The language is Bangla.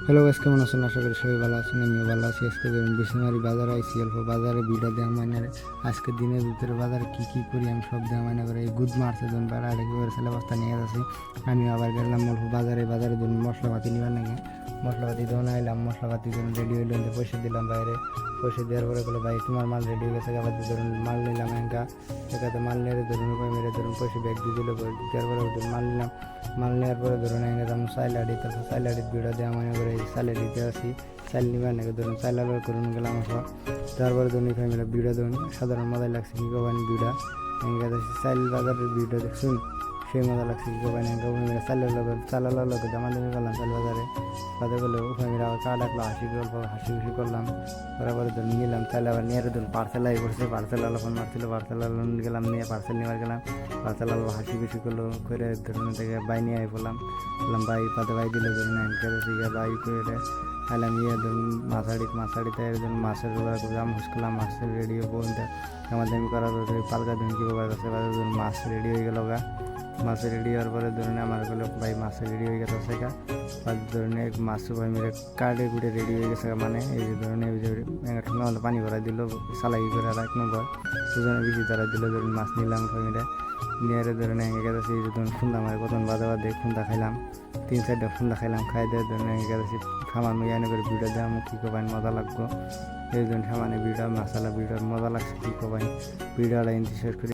হ্যালো গাইস, কেমন আছেন? আশা করি সবাই ভালো আছেন। আমিও ভালো আছি। আজকে ধরুন বিশ্বনারী বাজারে আইসি, অল্প বাজারে ভিডিও দেওয়া মানে আজকে দিনের ভিতরে বাজারে কি কি করি আমি সব দেওয়া মানে করে এই গুদ মারছে ধরুন বেড়া আড়ে করে ছেলে বস্তা নিয়ে যাচ্ছি। আমি আবার গেলাম অল্প বাজারে ধরুন মশলাপাতি নিবার নাকি মশলাপাতি ধরুন আইলাম, মশলাপাতি ধরুন রেডি হইল, পয়সা দিলাম বাইরে। পয়সা দেওয়ার পরে বলে ভাই তোমার মাল রেডি হয়ে গেছে। আবার ধরুন মাল নিলাম একাতে মাল নিয়ে ধরুন মেরে ধরুন পয়সা ব্যাগ দিয়ে দিল। দেওয়ার পরে ধরুন মাল নিলাম। মাল নেওয়ার পরে ধরুন যেমন সাইলাডি, তারপর সাইলাডির ভিডিও দেওয়া মানে করে চালে দিতে আসি। চাল নিবার নাকি ধরুন চাইলাল করুন গেলাম সব। তারপরে ধরুন ফ্যামিলি ভিডিও ধরুন সাধারণ মজাই লাগছে কি কবেন ভিডিও চাইল বাজারের ভিডিও দেখছুন, সেই মজা লাগছে কি কবেন চালালো দামাদামি করলাম চাল বাজারে। বাজার করলে ফ্যামিলি আবার চা ডাকলো, হাসি খুশি করলাম। তারপরে ধরুন নিলাম চাল, আবার নিয়ে ধরুন পার্সেল আই পড়ছে। পার্সেল আলো ফোন মারছিল, পার্সেল আলো গেলাম, নিয়ে পার্সেল নেওয়ার গেলাম। পার্সেল আলো হাসি খুশি করলো করে ধরুন থেকে বাই নিয়ে আই বললাম বাই পাতে বাই দিলে ধরুন বাই করে আইলাম। ধরুন মাছাড়িতে ধরুন মাছের দাম হুসকালাম, মাছের রেডি পর্যন্ত দামাদামি করার পালকা ধরুন কী ব্যাপার আছে। ধরুন মাছ রেডি হয়ে গেল মাছ রেডি হওয়ার পরে ধরুন আমার গেলো ভাই মাছ রেডি হয়ে গেছে সেটা। ধরুন মাছ ভাই মেরে কাটে কুটে রেডি হয়ে গেছে, মানে এই যে ধরুন এই যে ঠোঙা হলে পানি ভরাই দিল, সালাই করে 1 নম্বর দুজনে বেশি তারা দিল। ধরুন মাছ নিলাম ফ্যামিলি নিয়ে ধরুন গেছে। এই যে ধরুন খুন্দা মারে কতক্ষণ বাদে খুন্দা খাইলাম, 3-4টা খুন্দা খাইলাম। খাই দিয়ে ধরুন গেছে খামান মুই এনে করে ভিডিও দেওয়া মুখ কী কবাইন মজা লাগবো। এই জন্য সামান্য ভিডিও মশালা ভিডিও মজা লাগছে কী কবাইন ভিডিওটা শেষ করি।